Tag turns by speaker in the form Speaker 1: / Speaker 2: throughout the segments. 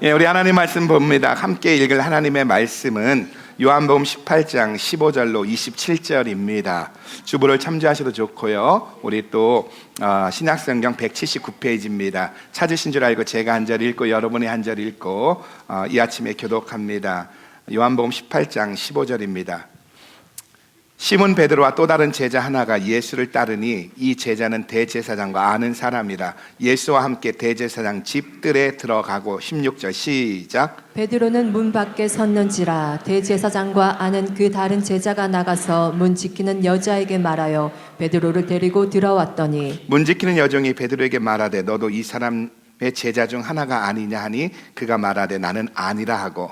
Speaker 1: 예, 우리 하나님 말씀 봅니다. 함께 읽을 하나님의 말씀은 요한복음 18장 15절로 27절입니다. 주보를 참조하셔도 좋고요. 우리 또 신약성경 179페이지입니다. 찾으신 줄 알고 제가 한 절 읽고 여러분이 한 절 읽고 이 아침에 교독합니다. 요한복음 18장 15절입니다. 시몬 베드로와 또 다른 제자 하나가 예수를 따르니 이 제자는 대제사장과 아는 사람이라 예수와 함께 대제사장 집들에 들어가고 16절 시작.
Speaker 2: 베드로는 문 밖에 섰는지라 대제사장과 아는 그 다른 제자가 나가서 문 지키는 여자에게 말하여 베드로를 데리고 들어왔더니
Speaker 1: 문 지키는 여종이 베드로에게 말하되 너도 이 사람의 제자 중 하나가 아니냐 하니 그가 말하되 나는 아니라 하고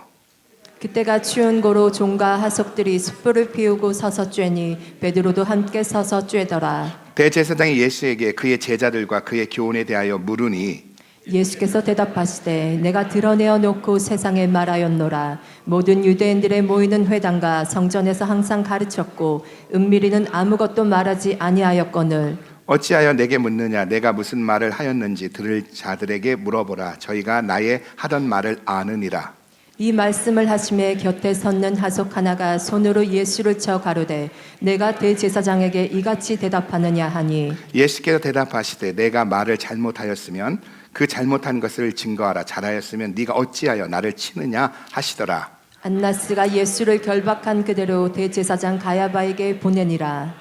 Speaker 2: 그때가 추운 고로 종과 하석들이 숯불을 피우고 서서 쬐니 베드로도 함께 서서 쬐더라.
Speaker 1: 대제사장이 예수에게 그의 제자들과 그의 교훈에 대하여 물으니
Speaker 2: 예수께서 대답하시되 내가 드러내어 놓고 세상에 말하였노라. 모든 유대인들의 모이는 회당과 성전에서 항상 가르쳤고 은밀히는 아무것도 말하지 아니하였거늘
Speaker 1: 어찌하여 내게 묻느냐 내가 무슨 말을 하였는지 들을 자들에게 물어보라. 저희가 나의 하던 말을 아느니라.
Speaker 2: 이 말씀을 하심에 곁에 섰는 하석 하나가 손으로 예수를 쳐 가로되 내가 대제사장에게 이같이 대답하느냐 하니
Speaker 1: 예수께서 대답하시되 내가 말을 잘못하였으면 그 잘못한 것을 증거하라. 잘하였으면 네가 어찌하여 나를 치느냐 하시더라.
Speaker 2: 안나스가 예수를 결박한 그대로 대제사장 가야바에게 보내니라.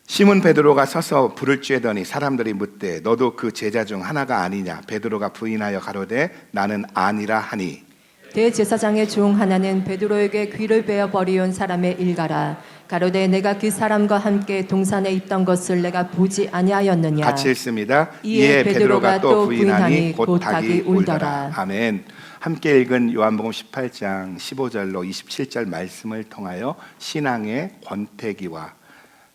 Speaker 1: 시몬 베드로가 서서 불을 쬐더니 사람들이 묻되 너도 그 제자 중 하나가 아니냐. 베드로가 부인하여 가로되 나는 아니라 하니
Speaker 2: 대제사장의 종 하나는 베드로에게 귀를 베어 버리온 사람의 일가라. 가로되 내가 그 사람과 함께 동산에 있던 것을 내가 보지 아니하였느냐.
Speaker 1: 같이 읽습니다.
Speaker 2: 이에 베드로가 또 부인하니 곧 닭이 울더라.
Speaker 1: 아멘. 함께 읽은 요한복음 18장 15절로 27절 말씀을 통하여 신앙의 권태기와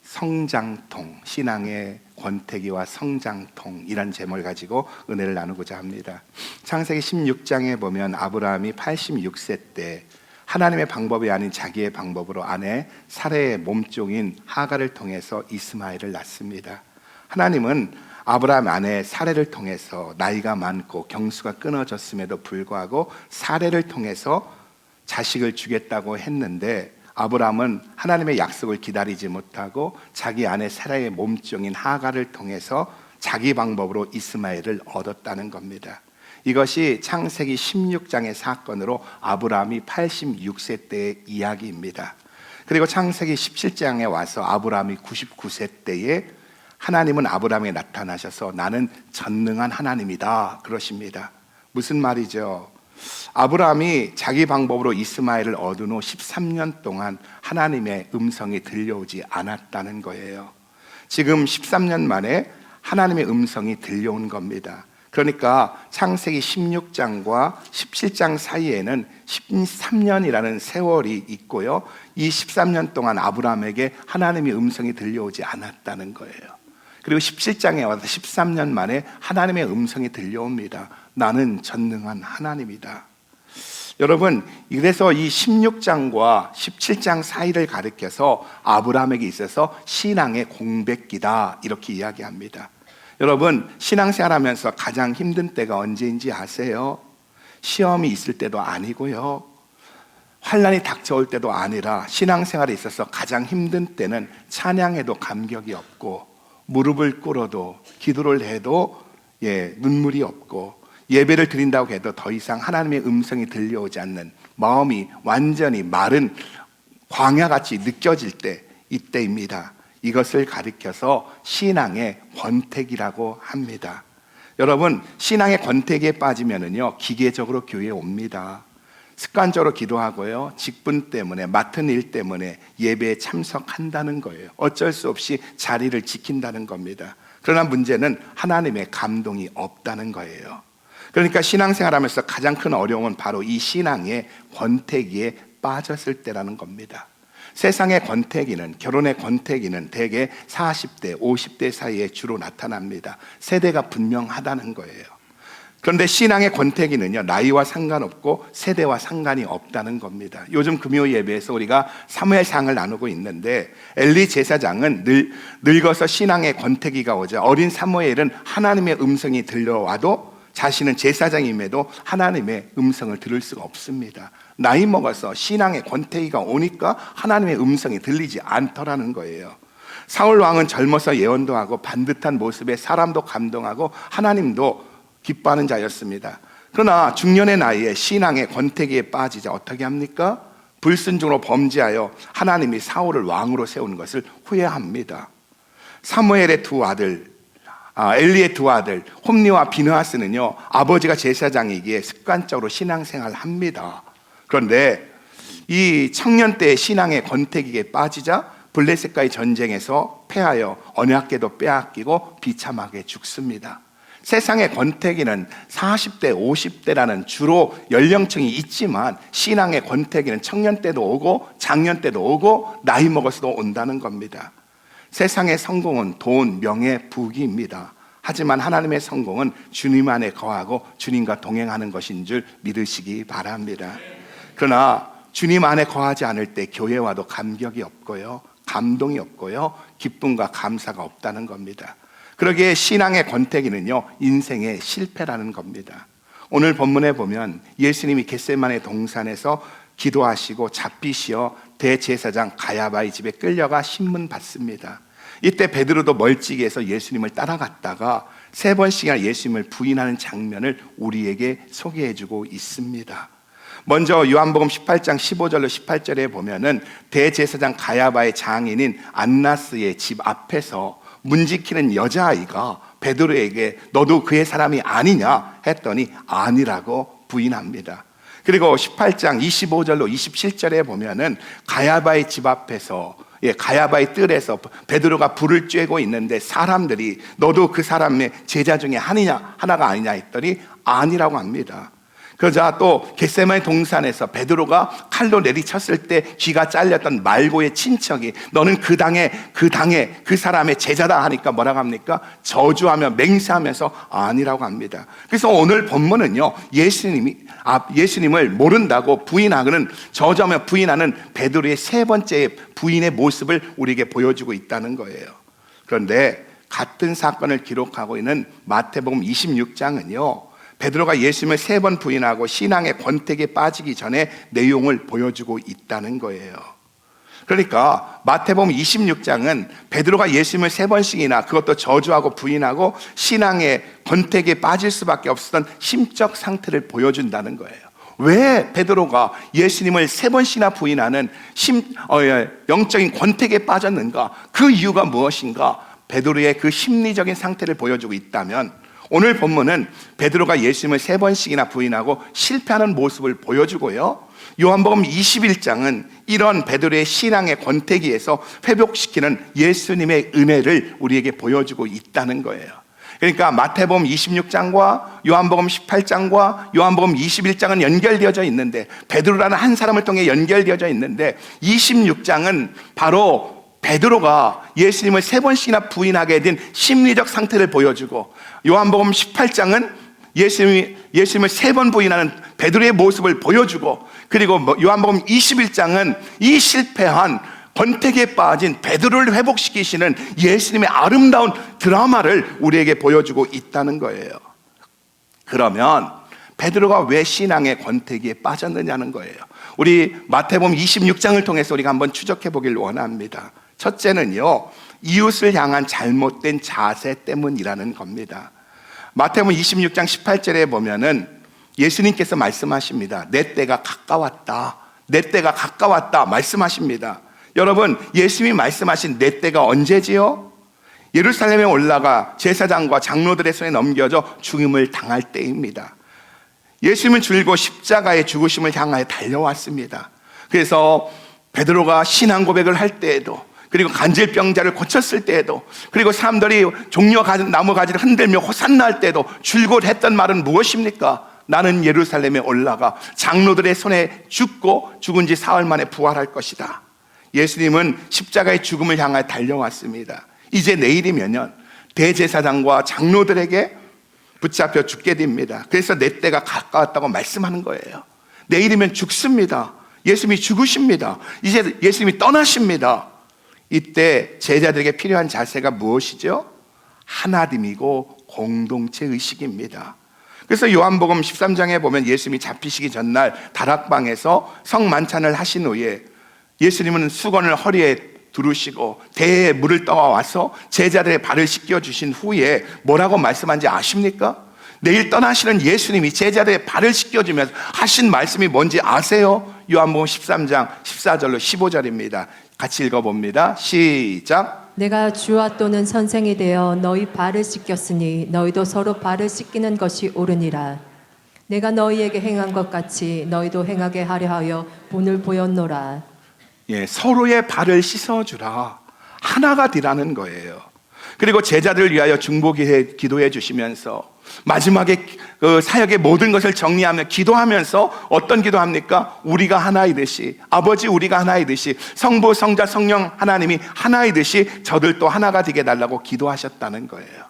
Speaker 1: 성장통, 신앙의 권태기와 성장통이란 제목을 가지고 은혜를 나누고자 합니다. 창세기 16장에 보면 아브라함이 86세 때 하나님의 방법이 아닌 자기의 방법으로 아내 사레의 몸종인 하갈을 통해서 이스마엘을 낳습니다. 하나님은 아브라함 아내 사레를 통해서 나이가 많고 경수가 끊어졌음에도 불구하고 사레를 통해서 자식을 주겠다고 했는데 아브라함은 하나님의 약속을 기다리지 못하고 자기 아내 사라의 몸종인 하갈을 통해서 자기 방법으로 이스마엘을 얻었다는 겁니다. 이것이 창세기 16장의 사건으로 아브라함이 86세 때의 이야기입니다. 그리고 창세기 17장에 와서 아브라함이 99세 때에 하나님은 아브라함에 나타나셔서 나는 전능한 하나님이다 그러십니다. 무슨 말이죠? 아브라함이 자기 방법으로 이스마엘을 얻은 후 13년 동안 하나님의 음성이 들려오지 않았다는 거예요. 지금 13년 만에 하나님의 음성이 들려온 겁니다. 그러니까 창세기 16장과 17장 사이에는 13년이라는 세월이 있고요. 이 13년 동안 아브라함에게 하나님의 음성이 들려오지 않았다는 거예요. 그리고 17장에 와서 13년 만에 하나님의 음성이 들려옵니다. 나는 전능한 하나님이다. 여러분, 그래서 이 16장과 17장 사이를 가리켜서 아브라함에게 있어서 신앙의 공백기다 이렇게 이야기합니다. 여러분, 신앙생활하면서 가장 힘든 때가 언제인지 아세요? 시험이 있을 때도 아니고요, 환난이 닥쳐올 때도 아니라 신앙생활에 있어서 가장 힘든 때는 찬양해도 감격이 없고 무릎을 꿇어도 기도를 해도 눈물이 없고 예배를 드린다고 해도 더 이상 하나님의 음성이 들려오지 않는 마음이 완전히 마른 광야같이 느껴질 때, 이때입니다. 이것을 가리켜서 신앙의 권태기라고 합니다. 여러분, 신앙의 권태기에 빠지면은요 기계적으로 교회에 옵니다. 습관적으로 기도하고요, 직분 때문에, 맡은 일 때문에 예배에 참석한다는 거예요. 어쩔 수 없이 자리를 지킨다는 겁니다. 그러나 문제는 하나님의 감동이 없다는 거예요. 그러니까 신앙생활하면서 가장 큰 어려움은 바로 이 신앙의 권태기에 빠졌을 때라는 겁니다. 세상의 권태기는, 결혼의 권태기는 대개 40대, 50대 사이에 주로 나타납니다. 세대가 분명하다는 거예요. 그런데 신앙의 권태기는요, 나이와 상관없고 세대와 상관이 없다는 겁니다. 요즘 금요 예배에서 우리가 사무엘상을 나누고 있는데 엘리 제사장은 늙어서 신앙의 권태기가 오자 어린 사무엘은 하나님의 음성이 들려와도 자신은 제사장임에도 하나님의 음성을 들을 수가 없습니다. 나이 먹어서 신앙의 권태기가 오니까 하나님의 음성이 들리지 않더라는 거예요. 사울 왕은 젊어서 예언도 하고 반듯한 모습에 사람도 감동하고 하나님도 기뻐하는 자였습니다. 그러나 중년의 나이에 신앙의 권태기에 빠지자 어떻게 합니까? 불순종으로 범죄하여 하나님이 사울을 왕으로 세운 것을 후회합니다. 사무엘의 두 아들, 엘리의 두 아들 홈니와 비느하스는요, 아버지가 제사장이기에 습관적으로 신앙생활을 합니다. 그런데 이 청년 때의 신앙의 권태기에 빠지자 블레셋과의 전쟁에서 패하여 언약궤도 빼앗기고 비참하게 죽습니다. 세상의 권태기는 40대, 50대라는 주로 연령층이 있지만 신앙의 권태기는 청년 때도 오고 장년 때도 오고 나이 먹어서도 온다는 겁니다. 세상의 성공은 돈, 명예, 부귀입니다. 하지만 하나님의 성공은 주님 안에 거하고 주님과 동행하는 것인 줄 믿으시기 바랍니다. 그러나 주님 안에 거하지 않을 때 교회와도 감격이 없고요, 감동이 없고요, 기쁨과 감사가 없다는 겁니다. 그러기에 신앙의 권태기는요, 인생의 실패라는 겁니다. 오늘 본문에 보면 예수님이 겟세마네 동산에서 기도하시고 잡히시어 대제사장 가야바의 집에 끌려가 신문 받습니다. 이때 베드로도 멀찍이에서 예수님을 따라갔다가 3번씩이나 예수님을 부인하는 장면을 우리에게 소개해주고 있습니다. 먼저 요한복음 18장 15절로 18절에 보면은 대제사장 가야바의 장인인 안나스의 집 앞에서 문 지키는 여자아이가 베드로에게 너도 그의 사람이 아니냐 했더니 아니라고 부인합니다. 그리고 18장 25절로 27절에 보면은 가야바의 집 앞에서, 가야바의 뜰에서 베드로가 불을 쬐고 있는데 사람들이 너도 그 사람의 제자 중에 하나가 아니냐 했더니 아니라고 합니다. 그러자 또 겟세마네 동산에서 베드로가 칼로 내리쳤을 때 귀가 잘렸던 말고의 친척이 너는 그 당에 그 사람의 제자다 하니까 뭐라고 합니까? 저주하며 맹세하면서 아니라고 합니다. 그래서 오늘 본문은요, 예수님을 모른다고 부인하고는 저주하며 부인하는 베드로의 3번째 부인의 모습을 우리에게 보여주고 있다는 거예요. 그런데 같은 사건을 기록하고 있는 마태복음 26장은요, 베드로가 예수님을 3번 부인하고 신앙의 권태기에 빠지기 전에 내용을 보여주고 있다는 거예요. 그러니까 마태복음 26장은 베드로가 예수님을 3번씩이나 그것도 저주하고 부인하고 신앙의 권태기에 빠질 수밖에 없었던 심적 상태를 보여준다는 거예요. 왜 베드로가 예수님을 3번씩이나 부인하는 영적인 권태기에 빠졌는가? 그 이유가 무엇인가? 베드로의 그 심리적인 상태를 보여주고 있다면 오늘 본문은 베드로가 예수님을 3번씩이나 부인하고 실패하는 모습을 보여주고요, 요한복음 21장은 이런 베드로의 신앙의 권태기에서 회복시키는 예수님의 은혜를 우리에게 보여주고 있다는 거예요. 그러니까 마태복음 26장과 요한복음 18장과 요한복음 21장은 연결되어져 있는데, 베드로라는 한 사람을 통해 연결되어져 있는데, 26장은 바로 베드로가 예수님을 3번씩이나 부인하게 된 심리적 상태를 보여주고, 요한복음 18장은 예수님을 3번 부인하는 베드로의 모습을 보여주고, 그리고 요한복음 21장은 이 실패한 권태기에 빠진 베드로를 회복시키시는 예수님의 아름다운 드라마를 우리에게 보여주고 있다는 거예요. 그러면 베드로가 왜 신앙의 권태기에 빠졌느냐는 거예요. 우리 마태복음 26장을 통해서 우리가 한번 추적해 보길 원합니다. 첫째는요, 이웃을 향한 잘못된 자세 때문이라는 겁니다. 마태복음 26장 18절에 보면은 예수님께서 말씀하십니다. 내 때가 가까웠다. 내 때가 가까웠다 말씀하십니다. 여러분, 예수님이 말씀하신 내 때가 언제지요? 예루살렘에 올라가 제사장과 장로들의 손에 넘겨져 죽임을 당할 때입니다. 예수님은 줄고 십자가의 죽으심을 향하여 달려왔습니다. 그래서 베드로가 신앙 고백을 할 때에도, 그리고 간질병자를 고쳤을 때에도, 그리고 사람들이 종려 나무 가지를 흔들며 호산나 할 때도 줄곧 했던 말은 무엇입니까? 나는 예루살렘에 올라가 장로들의 손에 죽고 죽은 지 사흘 만에 부활할 것이다. 예수님은 십자가의 죽음을 향하여 달려왔습니다. 이제 내일이면요, 대제사장과 장로들에게 붙잡혀 죽게 됩니다. 그래서 내 때가 가까웠다고 말씀하는 거예요. 내일이면 죽습니다. 예수님이 죽으십니다. 이제 예수님이 떠나십니다. 이때 제자들에게 필요한 자세가 무엇이죠? 하나됨이고 공동체 의식입니다. 그래서 요한복음 13장에 보면 예수님이 잡히시기 전날 다락방에서 성만찬을 하신 후에 예수님은 수건을 허리에 두르시고 대에 물을 떠와서 제자들의 발을 씻겨주신 후에 뭐라고 말씀한지 아십니까? 내일 떠나시는 예수님이 제자들의 발을 씻겨주면서 하신 말씀이 뭔지 아세요? 요한복음 13장 14절로 15절입니다. 같이 읽어봅니다. 시작.
Speaker 2: 내가 주와 또는 선생이 되어 너희 발을 씻겼으니 너희도 서로 발을 씻기는 것이 옳으니라. 내가 너희에게 행한 것 같이 너희도 행하게 하려 하여 본을 보였노라.
Speaker 1: 예, 서로의 발을 씻어주라. 하나가 되라는 거예요. 그리고 제자들을 위하여 중보기도해 주시면서 마지막에 그 사역의 모든 것을 정리하며 기도하면서 어떤 기도합니까? 우리가 하나이듯이, 아버지 우리가 하나이듯이, 성부 성자 성령 하나님이 하나이듯이 저들도 하나가 되게 달라고 기도하셨다는 거예요.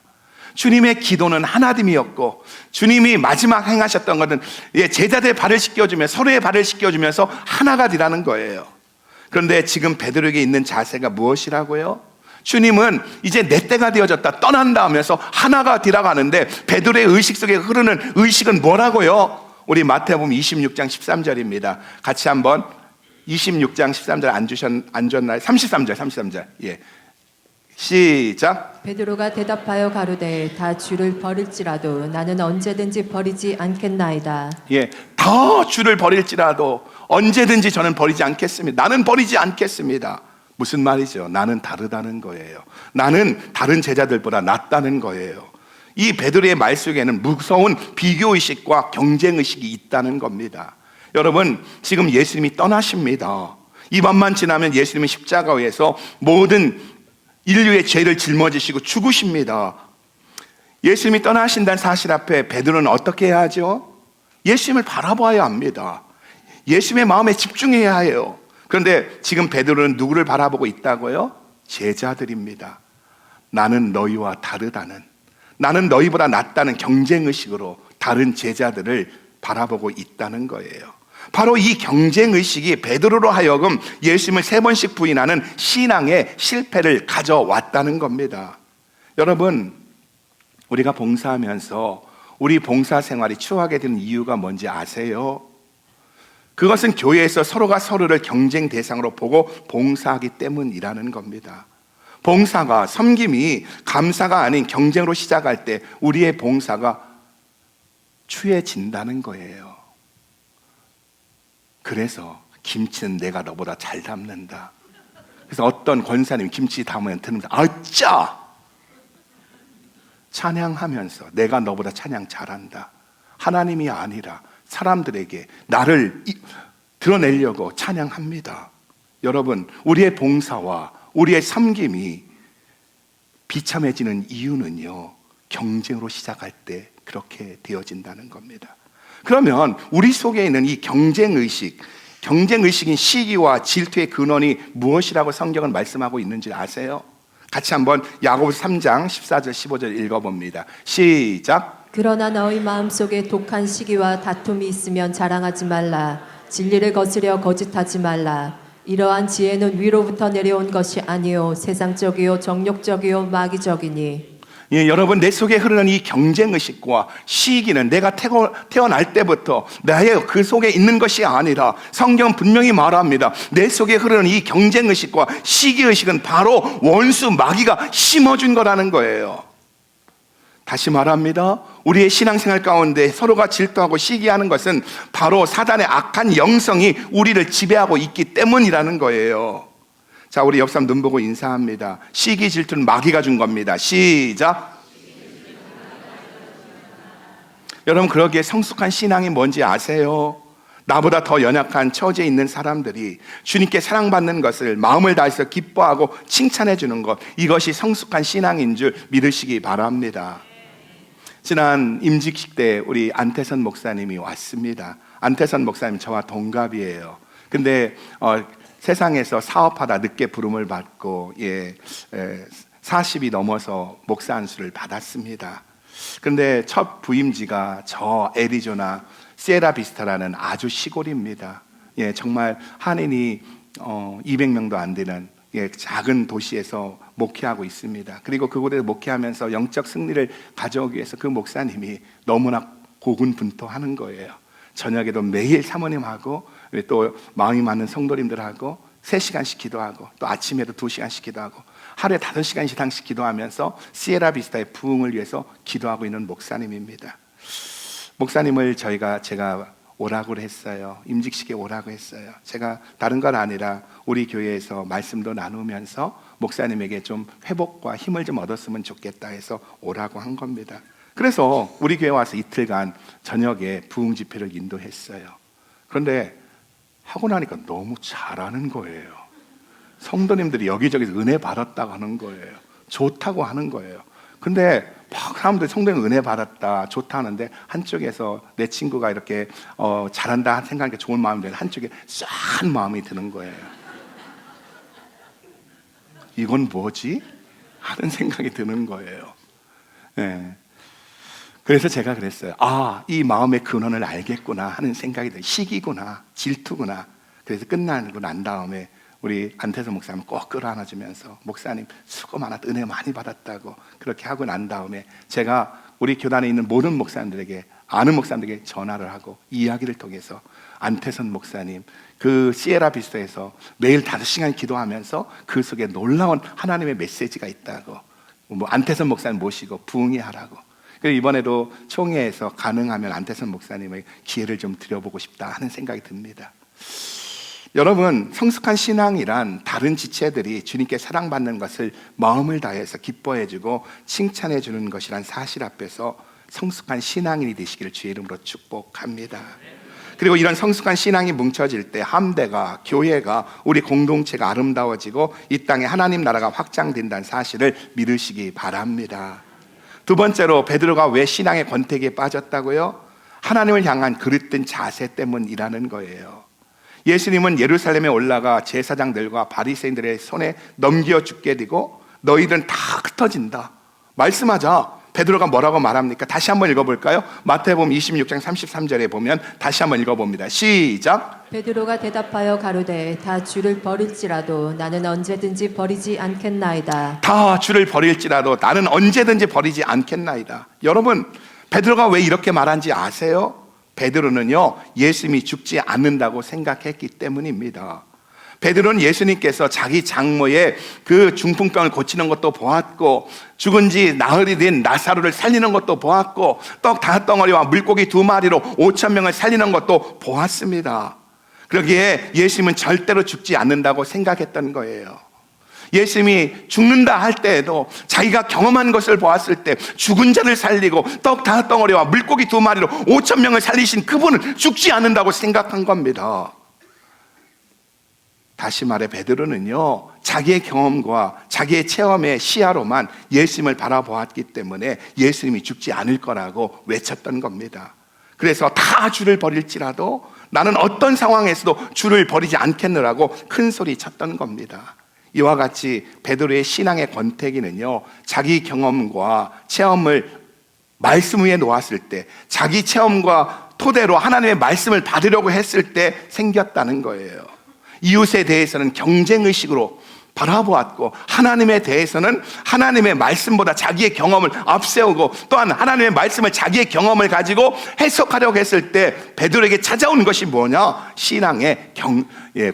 Speaker 1: 주님의 기도는 하나됨이었고 주님이 마지막 행하셨던 것은 제자들의 발을 씻겨주며 서로의 발을 씻겨주면서 하나가 되라는 거예요. 그런데 지금 베드로에게 있는 자세가 무엇이라고요? 주님은 이제 내 때가 되어졌다 떠난다 하면서 하나가 되라고 하는데 베드로의 의식 속에 흐르는 의식은 뭐라고요? 우리 마태복음 26장 13절입니다. 같이 한번 26장 13절 안 줬나요? 33절. 예. 시작.
Speaker 2: 베드로가 대답하여 가로되 다 주를 버릴지라도 나는 언제든지 버리지 않겠나이다.
Speaker 1: 예, 더 주를 버릴지라도 언제든지 저는 버리지 않겠습니다. 나는 버리지 않겠습니다. 무슨 말이죠? 나는 다르다는 거예요. 나는 다른 제자들보다 낫다는 거예요. 이 베드로의 말 속에는 무서운 비교의식과 경쟁의식이 있다는 겁니다. 여러분, 지금 예수님이 떠나십니다. 이 밤만 지나면 예수님은 십자가에서 모든 인류의 죄를 짊어지시고 죽으십니다. 예수님이 떠나신다는 사실 앞에 베드로는 어떻게 해야 하죠? 예수님을 바라봐야 합니다. 예수님의 마음에 집중해야 해요. 그런데 지금 베드로는 누구를 바라보고 있다고요? 제자들입니다. 나는 너희와 다르다는, 나는 너희보다 낫다는 경쟁의식으로 다른 제자들을 바라보고 있다는 거예요. 바로 이 경쟁의식이 베드로로 하여금 예수님을 3번씩 부인하는 신앙의 실패를 가져왔다는 겁니다. 여러분, 우리가 봉사하면서 우리 봉사 생활이 추하게 되는 이유가 뭔지 아세요? 그것은 교회에서 서로가 서로를 경쟁 대상으로 보고 봉사하기 때문이라는 겁니다. 봉사가, 섬김이 감사가 아닌 경쟁으로 시작할 때 우리의 봉사가 추해진다는 거예요. 그래서 김치는 내가 너보다 잘 담는다. 그래서 어떤 권사님 김치 담으면 들으면서 아짜! 찬양하면서 내가 너보다 찬양 잘한다. 하나님이 아니라 사람들에게 나를 드러내려고 찬양합니다. 여러분, 우리의 봉사와 우리의 섬김이 비참해지는 이유는요, 경쟁으로 시작할 때 그렇게 되어진다는 겁니다. 그러면 우리 속에 있는 이 경쟁의식인 시기와 질투의 근원이 무엇이라고 성경은 말씀하고 있는지 아세요? 같이 한번 야고보서 3장 14절 15절 읽어봅니다. 시작.
Speaker 2: 그러나 너희 마음속에 독한 시기와 다툼이 있으면 자랑하지 말라. 진리를 거스려 거짓하지 말라. 이러한 지혜는 위로부터 내려온 것이 아니요 세상적이요 정욕적이요 마귀적이니.
Speaker 1: 예, 여러분, 내 속에 흐르는 이 경쟁의식과 시기는 내가 태어날 때부터 나의 그 속에 있는 것이 아니라 성경은 분명히 말합니다. 내 속에 흐르는 이 경쟁의식과 시기의식은 바로 원수 마귀가 심어준 거라는 거예요. 다시 말합니다. 우리의 신앙생활 가운데 서로가 질투하고 시기하는 것은 바로 사단의 악한 영성이 우리를 지배하고 있기 때문이라는 거예요. 자, 우리 옆 사람 눈 보고 인사합니다. 시기 질투는 마귀가 준 겁니다. 시작. 여러분, 그러기에 성숙한 신앙이 뭔지 아세요? 나보다 더 연약한 처지에 있는 사람들이 주님께 사랑받는 것을 마음을 다해서 기뻐하고 칭찬해 주는 것, 이것이 성숙한 신앙인 줄 믿으시기 바랍니다. 지난 임직식 때 우리 안태선 목사님이 왔습니다. 안태선 목사님 저와 동갑이에요. 근데 세상에서 사업하다 늦게 부름을 받고 40이 넘어서 목사 안수를 받았습니다. 그런데 첫 부임지가 저 애리조나 시에라비스타라는 아주 시골입니다. 정말 한인이 200명도 안 되는 작은 도시에서 목회하고 있습니다. 그리고 그곳에 목회하면서 영적 승리를 가져오기 위해서 그 목사님이 너무나 고군분투하는 거예요. 저녁에도 매일 사모님하고 또 마음이 맞는 성도님들하고 3시간씩 기도하고 또 아침에도 2시간씩 기도하고 하루에 5시간 이상씩 기도하면서 시에라 비스타의 부흥을 위해서 기도하고 있는 목사님입니다. 목사님을 제가 오라고 했어요. 임직식에 오라고 했어요. 제가 다른 건 아니라 우리 교회에서 말씀도 나누면서 목사님에게 좀 회복과 힘을 좀 얻었으면 좋겠다 해서 오라고 한 겁니다. 그래서 우리 교회 와서 이틀간 저녁에 부흥 집회를 인도했어요. 그런데 하고 나니까 너무 잘하는 거예요. 성도님들이 여기저기서 은혜 받았다고 하는 거예요. 좋다고 하는 거예요. 근데 막 사람들이 성도님 은혜 받았다, 좋다 하는데 한쪽에서 내 친구가 이렇게 잘한다 생각하니까 좋은 마음이 되는 한쪽에 싸한 마음이 드는 거예요. 이건 뭐지? 하는 생각이 드는 거예요. 네. 그래서 제가 그랬어요. 이 마음의 근원을 알겠구나 하는 생각이 들어요. 시기구나, 질투구나. 그래서 끝나고 난 다음에 우리 안태서 목사님 꼭 끌어안아주면서 목사님 수고 많았다, 은혜 많이 받았다고 그렇게 하고 난 다음에 제가 우리 교단에 있는 모든 목사님들에게, 아는 목사님들에게 전화를 하고 이야기를 통해서 안태선 목사님 그 시에라 비스타에서 매일 5시간 기도하면서 그 속에 놀라운 하나님의 메시지가 있다고, 안태선 목사님 모시고 부흥이 하라고. 그래서 이번에도 총회에서 가능하면 안태선 목사님의 기회를 좀 드려보고 싶다 하는 생각이 듭니다. 여러분, 성숙한 신앙이란 다른 지체들이 주님께 사랑받는 것을 마음을 다해서 기뻐해주고 칭찬해주는 것이란 사실 앞에서 성숙한 신앙인이 되시기를 주의 이름으로 축복합니다. 그리고 이런 성숙한 신앙이 뭉쳐질 때 함대가, 교회가, 우리 공동체가 아름다워지고 이 땅에 하나님 나라가 확장된다는 사실을 믿으시기 바랍니다. 두 번째로, 베드로가 왜 신앙의 권태기에 빠졌다고요? 하나님을 향한 그릇된 자세 때문이라는 거예요. 예수님은 예루살렘에 올라가 제사장들과 바리새인들의 손에 넘겨 죽게 되고 너희들은 다 흩어진다 말씀하자 베드로가 뭐라고 말합니까? 다시 한번 읽어볼까요? 마태복음 26장 33절에 보면 다시 한번 읽어봅니다. 시작.
Speaker 2: 베드로가 대답하여 가로되 다 주를 버릴지라도 나는 언제든지 버리지 않겠나이다.
Speaker 1: 다 주를 버릴지라도 나는 언제든지 버리지 않겠나이다. 여러분, 베드로가 왜 이렇게 말한지 아세요? 베드로는요, 예수님이 죽지 않는다고 생각했기 때문입니다. 베드로는 예수님께서 자기 장모의 그 중풍병을 고치는 것도 보았고, 죽은 지 나흘이 된 나사로를 살리는 것도 보았고, 떡 5덩어리와 물고기 2마리로 5,000명을 살리는 것도 보았습니다. 그러기에 예수님은 절대로 죽지 않는다고 생각했던 거예요. 예수님이 죽는다 할 때에도 자기가 경험한 것을 보았을 때 죽은 자를 살리고 떡 5덩어리와 물고기 2마리로 5,000명을 살리신 그분은 죽지 않는다고 생각한 겁니다. 다시 말해 베드로는요, 자기의 경험과 자기의 체험의 시야로만 예수님을 바라보았기 때문에 예수님이 죽지 않을 거라고 외쳤던 겁니다. 그래서 다 주를 버릴지라도 나는 어떤 상황에서도 주를 버리지 않겠느라고 큰 소리 쳤던 겁니다. 이와 같이 베드로의 신앙의 권태기는요, 자기 경험과 체험을 말씀 위에 놓았을 때, 자기 체험과 토대로 하나님의 말씀을 받으려고 했을 때 생겼다는 거예요. 이웃에 대해서는 경쟁의식으로 바라보았고, 하나님에 대해서는 하나님의 말씀보다 자기의 경험을 앞세우고, 또한 하나님의 말씀을 자기의 경험을 가지고 해석하려고 했을 때 베드로에게 찾아온 것이 뭐냐? 신앙의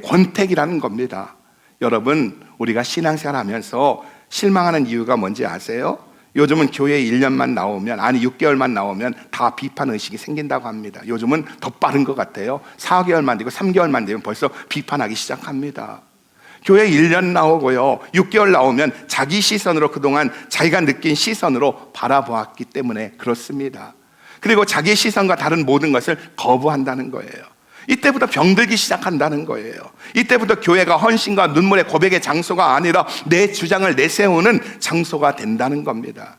Speaker 1: 권태기라는 겁니다. 여러분, 우리가 신앙생활 하면서 실망하는 이유가 뭔지 아세요? 요즘은 교회에 1년만 나오면, 아니 6개월만 나오면 다 비판의식이 생긴다고 합니다. 요즘은 더 빠른 것 같아요. 4개월만 되고 3개월만 되면 벌써 비판하기 시작합니다. 교회 1년 나오고요, 6개월 나오면 자기 시선으로, 그동안 자기가 느낀 시선으로 바라보았기 때문에 그렇습니다. 그리고 자기 시선과 다른 모든 것을 거부한다는 거예요. 이때부터 병들기 시작한다는 거예요. 이때부터 교회가 헌신과 눈물의 고백의 장소가 아니라 내 주장을 내세우는 장소가 된다는 겁니다.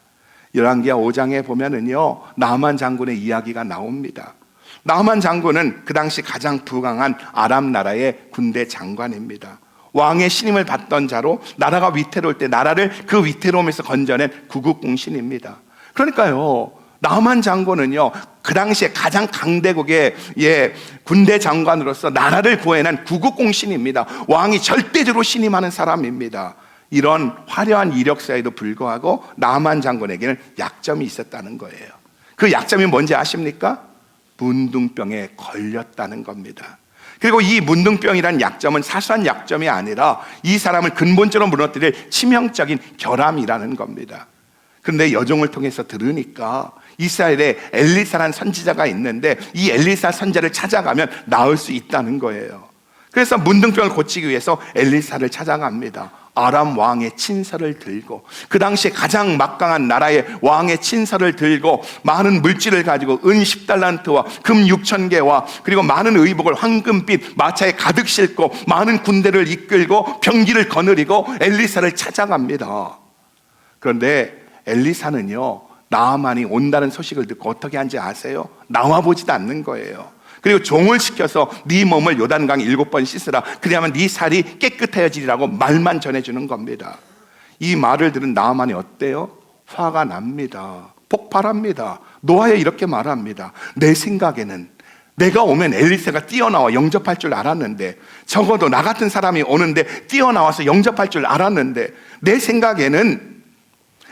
Speaker 1: 열왕기하 5장에 보면은요, 나만 장군의 이야기가 나옵니다. 나만 장군은 그 당시 가장 부강한 아람 나라의 군대 장관입니다. 왕의 신임을 받던 자로 나라가 위태로울 때 나라를 그 위태로움에서 건져낸 구국공신입니다. 그러니까요, 나만 장군은요, 그 당시에 가장 강대국의 군대 장관으로서 나라를 구해낸 구국공신입니다. 왕이 절대적으로 신임하는 사람입니다. 이런 화려한 이력사에도 불구하고 나만 장군에게는 약점이 있었다는 거예요. 그 약점이 뭔지 아십니까? 문둥병에 걸렸다는 겁니다. 그리고 이 문둥병이라는 약점은 사소한 약점이 아니라 이 사람을 근본적으로 무너뜨릴 치명적인 결함이라는 겁니다. 그런데 여종을 통해서 들으니까 이스라엘에 엘리사라는 선지자가 있는데 이 엘리사 선지자를 찾아가면 나을 수 있다는 거예요. 그래서 문둥병을 고치기 위해서 엘리사를 찾아갑니다. 아람 왕의 친서를 들고, 그 당시에 가장 막강한 나라의 왕의 친서를 들고 많은 물질을 가지고 은 10달란트와 금 6,000개와 그리고 많은 의복을 황금빛 마차에 가득 싣고 많은 군대를 이끌고 병기를 거느리고 엘리사를 찾아갑니다. 그런데 엘리사는요, 나아만이 온다는 소식을 듣고 어떻게 한지 아세요? 나와보지도 않는 거예요. 그리고 종을 시켜서 네 몸을 요단강 7번 씻으라, 그래야만 네 살이 깨끗해지리라고 말만 전해주는 겁니다. 이 말을 들은 나아만이 어때요? 화가 납니다. 폭발합니다. 노아에 이렇게 말합니다. 내 생각에는 내가 오면 엘리사가 뛰어나와 영접할 줄 알았는데, 적어도 나 같은 사람이 오는데 뛰어나와서 영접할 줄 알았는데, 내 생각에는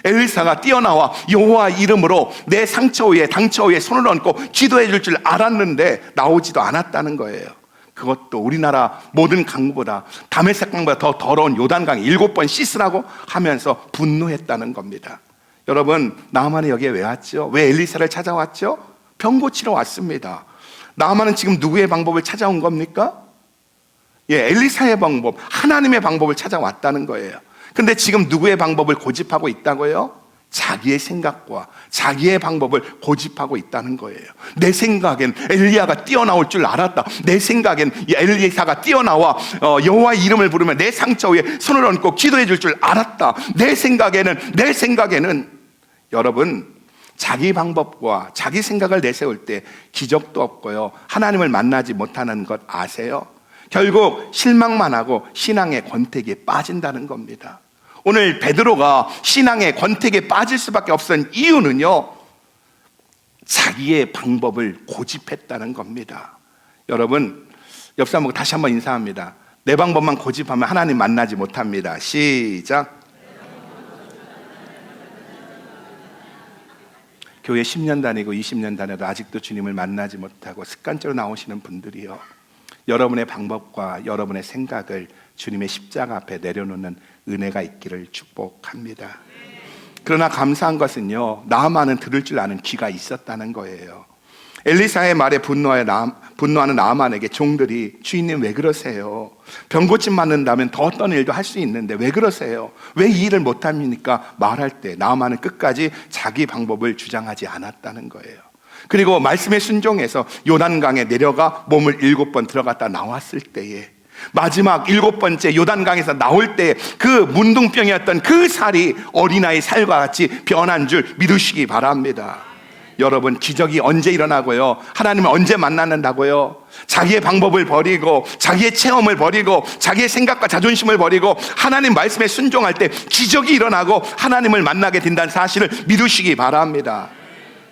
Speaker 1: 엘리사가 뛰어나와 여호와 이름으로 내 상처 위에 당처 위에 손을 얹고 기도해 줄 줄 알았는데 나오지도 않았다는 거예요. 그것도 우리나라 모든 강보다, 다메섹 강보다 더 더러운 요단강 7번 씻으라고 하면서 분노했다는 겁니다. 여러분, 나아만이 여기에 왜 왔죠? 왜 엘리사를 찾아왔죠? 병 고치러 왔습니다. 나아만은 지금 누구의 방법을 찾아온 겁니까? 엘리사의 방법, 하나님의 방법을 찾아왔다는 거예요. 근데 지금 누구의 방법을 고집하고 있다고요? 자기의 생각과 자기의 방법을 고집하고 있다는 거예요. 내 생각엔 엘리야가 뛰어나올 줄 알았다. 내 생각엔 엘리사가 뛰어나와 여호와의 이름을 부르면 내 상처 위에 손을 얹고 기도해 줄 줄 알았다. 내 생각에는 여러분, 자기 방법과 자기 생각을 내세울 때 기적도 없고요, 하나님을 만나지 못하는 것 아세요? 결국 실망만 하고 신앙의 권태기에 빠진다는 겁니다. 오늘 베드로가 신앙의 권태기에 빠질 수밖에 없었던 이유는요, 자기의 방법을 고집했다는 겁니다. 여러분, 옆 사람하고 다시 한번 인사합니다. 내 방법만 고집하면 하나님 만나지 못합니다. 시작. 교회 10년 다니고 20년 다녀도 아직도 주님을 만나지 못하고 습관적으로 나오시는 분들이요, 여러분의 방법과 여러분의 생각을 주님의 십자가 앞에 내려놓는 은혜가 있기를 축복합니다. 그러나 감사한 것은요, 나아만은 들을 줄 아는 귀가 있었다는 거예요. 엘리사의 말에 분노하는 나아만에게 종들이, 주인님 왜 그러세요? 병 고침 맞는다면 더 어떤 일도 할 수 있는데 왜 그러세요? 왜 이 일을 못합니까? 말할 때 나아만은 끝까지 자기 방법을 주장하지 않았다는 거예요. 그리고 말씀에 순종해서 요단강에 내려가 몸을 7번 들어갔다 나왔을 때에, 마지막 7번째 요단강에서 나올 때 그 문둥병이었던 그 살이 어린아이 살과 같이 변한 줄 믿으시기 바랍니다. 여러분, 기적이 언제 일어나고요? 하나님을 언제 만나는다고요? 자기의 방법을 버리고 자기의 체험을 버리고 자기의 생각과 자존심을 버리고 하나님 말씀에 순종할 때 기적이 일어나고 하나님을 만나게 된다는 사실을 믿으시기 바랍니다.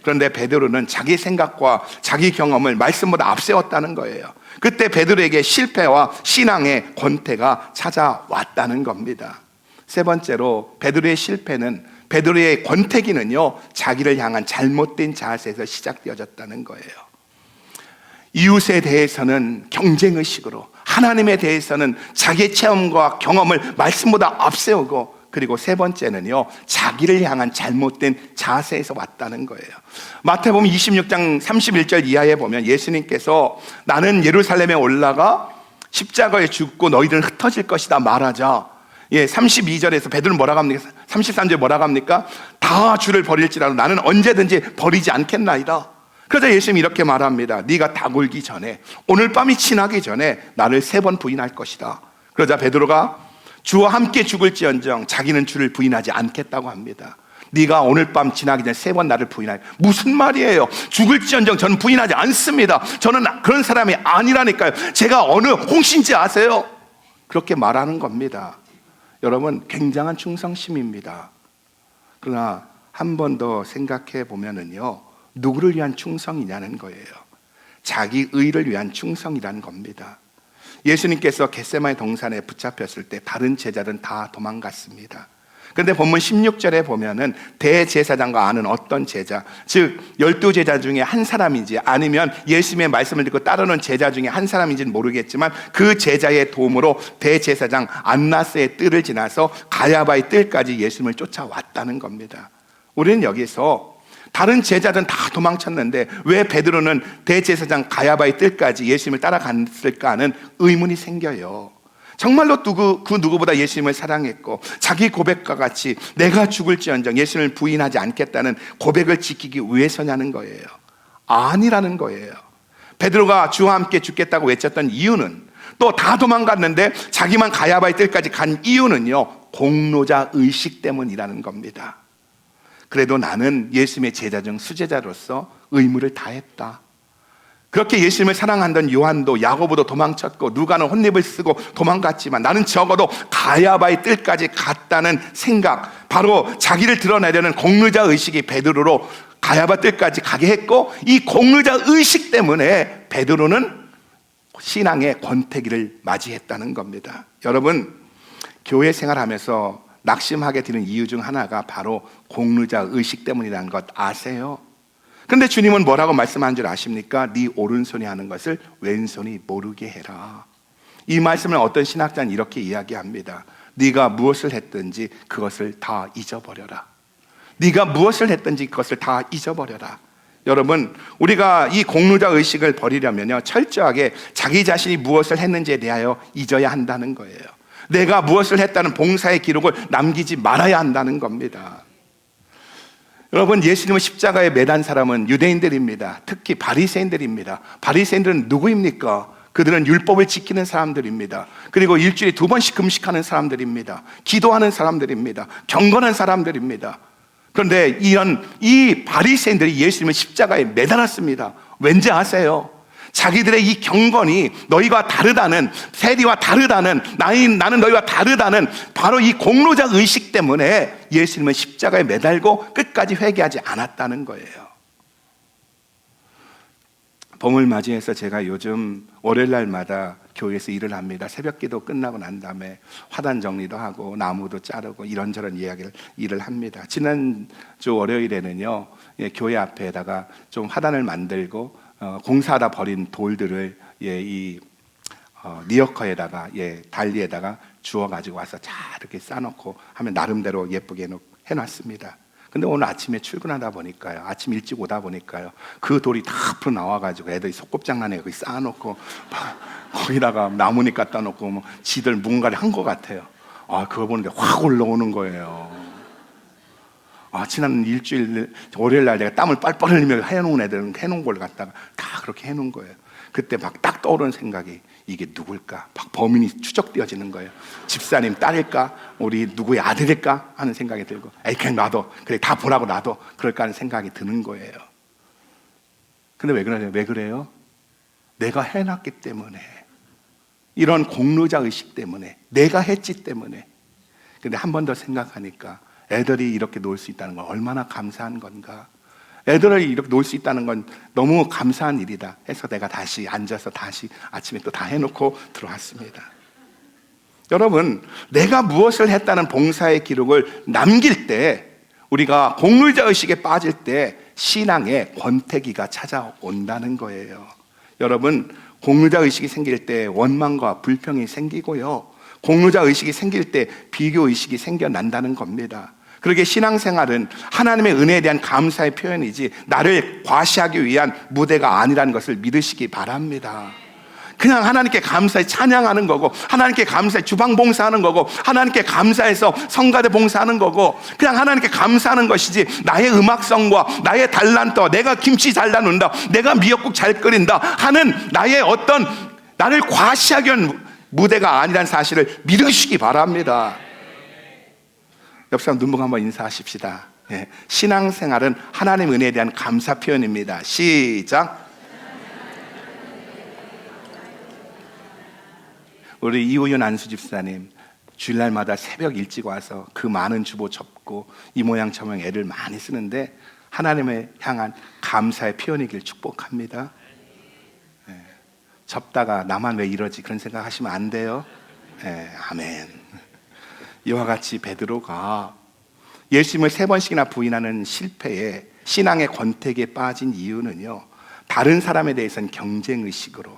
Speaker 1: 그런데 베드로는 자기 생각과 자기 경험을 말씀보다 앞세웠다는 거예요. 그때 베드로에게 실패와 신앙의 권태가 찾아왔다는 겁니다. 세 번째로, 베드로의 실패는, 베드로의 권태기는요, 자기를 향한 잘못된 자세에서 시작되어졌다는 거예요. 이웃에 대해서는 경쟁의식으로, 하나님에 대해서는 자기의 체험과 경험을 말씀보다 앞세우고, 그리고 세 번째는요, 자기를 향한 잘못된 자세에서 왔다는 거예요. 마태복음 26장 31절 이하에 보면 예수님께서 나는 예루살렘에 올라가 십자가에 죽고 너희들은 흩어질 것이다 말하자, 32절에서 베드로는 뭐라고 합니까? 33절에 뭐라고 합니까? 다 주를 버릴지라도 나는 언제든지 버리지 않겠나이다. 그러자 예수님이 이렇게 말합니다. 네가 다 굴기 전에, 오늘 밤이 지나기 전에 나를 3번 부인할 것이다. 그러자 베드로가 주와 함께 죽을지언정 자기는 주를 부인하지 않겠다고 합니다. 네가 오늘 밤 지나기 전에 3번 나를 부인하여, 무슨 말이에요? 죽을지언정 저는 부인하지 않습니다. 저는 그런 사람이 아니라니까요. 제가 어느 홍신지 아세요? 그렇게 말하는 겁니다. 여러분, 굉장한 충성심입니다. 그러나 한 번 더 생각해 보면은요, 누구를 위한 충성이냐는 거예요. 자기 의를 위한 충성이라는 겁니다. 예수님께서 겟세마네 동산에 붙잡혔을 때 다른 제자들은 다 도망갔습니다. 그런데 본문 16절에 보면은 대제사장과 아는 어떤 제자, 즉 12제자 중에 한 사람인지 아니면 예수님의 말씀을 듣고 따르는 제자 중에 한 사람인지는 모르겠지만 그 제자의 도움으로 대제사장 안나스의 뜰을 지나서 가야바의 뜰까지 예수님을 쫓아왔다는 겁니다. 우리는 여기서 다른 제자들은 다 도망쳤는데 왜 베드로는 대제사장 가야바의 뜰까지 예수님을 따라갔을까 하는 의문이 생겨요. 정말로 그 누구보다 예수님을 사랑했고 자기 고백과 같이 내가 죽을지언정 예수님을 부인하지 않겠다는 고백을 지키기 위해서냐는 거예요. 아니라는 거예요. 베드로가 주와 함께 죽겠다고 외쳤던 이유는, 또 다 도망갔는데 자기만 가야바의 뜰까지 간 이유는요, 공로자 의식 때문이라는 겁니다. 그래도 나는 예수님의 제자 중 수제자로서 의무를 다했다. 그렇게 예수님을 사랑한던 요한도 야고보도 도망쳤고 누가는 혼립을 쓰고 도망갔지만 나는 적어도 가야바의 뜰까지 갔다는 생각, 바로 자기를 드러내려는 공로자 의식이 베드로로 가야바 뜰까지 가게 했고, 이 공로자 의식 때문에 베드로는 신앙의 권태기를 맞이했다는 겁니다. 여러분, 교회 생활하면서 낙심하게 되는 이유 중 하나가 바로 공로자 의식 때문이라는 것 아세요? 그런데 주님은 뭐라고 말씀한 줄 아십니까? 네 오른손이 하는 것을 왼손이 모르게 해라. 이 말씀을 어떤 신학자는 이렇게 이야기합니다. 네가 무엇을 했든지 그것을 다 잊어버려라. 네가 무엇을 했든지 그것을 다 잊어버려라. 여러분, 우리가 이 공로자 의식을 버리려면요, 철저하게 자기 자신이 무엇을 했는지에 대하여 잊어야 한다는 거예요. 내가 무엇을 했다는 봉사의 기록을 남기지 말아야 한다는 겁니다. 여러분, 예수님을 십자가에 매단 사람은 유대인들입니다. 특히 바리새인들입니다. 바리새인들은 누구입니까? 그들은 율법을 지키는 사람들입니다. 그리고 일주일에 2번씩 금식하는 사람들입니다. 기도하는 사람들입니다. 경건한 사람들입니다. 그런데 이 바리새인들이 예수님을 십자가에 매달았습니다. 왠지 아세요? 자기들의 이 경건이 너희와 다르다는, 세리와 다르다는, 나는 너희와 다르다는 바로 이 공로자 의식 때문에 예수님은 십자가에 매달고 끝까지 회개하지 않았다는 거예요. 봄을 맞이해서 제가 요즘 월요일날마다 교회에서 일을 합니다. 새벽기도 끝나고 난 다음에 화단 정리도 하고 나무도 자르고 이런저런 일을 합니다. 지난주 월요일에는요, 교회 앞에다가 좀 화단을 만들고 공사하다 버린 돌들을 이 리어커에다가 달리에다가 주워 가지고 와서 잘 이렇게 쌓아놓고 하면 나름대로 예쁘게 해놨습니다. 근데 오늘 아침에 출근하다 보니까요, 아침 일찍 오다 보니까요, 그 돌이 다 앞으로 나와가지고 애들이 소꿉장난에 거기 쌓아놓고 거기다가 나뭇잎 갖다 놓고 뭐 지들 뭔가를 한 것 같아요. 그거 보는데 확 올라오는 거예요. 지난 일주일 월요일 날 내가 땀을 뻘뻘 흘리며 해놓은 애들은 해놓은 걸 갖다가 다 그렇게 해놓은 거예요. 그때 막 딱 떠오르는 생각이, 이게 누굴까? 막 범인이 추적되어지는 거예요. 집사님 딸일까? 우리 누구의 아들일까? 하는 생각이 들고, 그냥 놔둬. 그래, 다 보라고 놔둬. 그럴까 하는 생각이 드는 거예요. 근데 왜 그래요? 내가 해놨기 때문에, 이런 공로자 의식 때문에, 내가 했지 때문에. 근데 한 번 더 생각하니까 애들이 이렇게 놀 수 있다는 건 얼마나 감사한 건가. 애들을 이렇게 놀 수 있다는 건 너무 감사한 일이다 해서 내가 다시 앉아서 다시 아침에 또 다 해놓고 들어왔습니다. 여러분, 내가 무엇을 했다는 봉사의 기록을 남길 때, 우리가 공로자 의식에 빠질 때 신앙의 권태기가 찾아온다는 거예요. 여러분, 공로자 의식이 생길 때 원망과 불평이 생기고요, 공로자 의식이 생길 때 비교 의식이 생겨난다는 겁니다. 그러게 신앙생활은 하나님의 은혜에 대한 감사의 표현이지 나를 과시하기 위한 무대가 아니라는 것을 믿으시기 바랍니다. 그냥 하나님께 감사해 찬양하는 거고, 하나님께 감사해 주방 봉사하는 거고, 하나님께 감사해서 성가대 봉사하는 거고, 그냥 하나님께 감사하는 것이지 나의 음악성과 나의 달란트, 내가 김치 잘 나눈다, 내가 미역국 잘 끓인다 하는 나의 어떤 나를 과시하기 위한 무대가 아니라는 사실을 믿으시기 바랍니다. 옆 사람 눈 보고 한번 인사하십시다. 신앙생활은 하나님의 은혜에 대한 감사 표현입니다. 시작. 우리 이호연 안수 집사님, 주일날마다 새벽 일찍 와서 그 많은 주보 접고 이 모양 저 모양 애를 많이 쓰는데 하나님을 향한 감사의 표현이길 축복합니다. 접다가 나만 왜 이러지 그런 생각 하시면 안 돼요. 아멘. 이와 같이 베드로가 예수님을 3번씩이나 부인하는 실패에 신앙의 권태기에 빠진 이유는요, 다른 사람에 대해서는 경쟁의식으로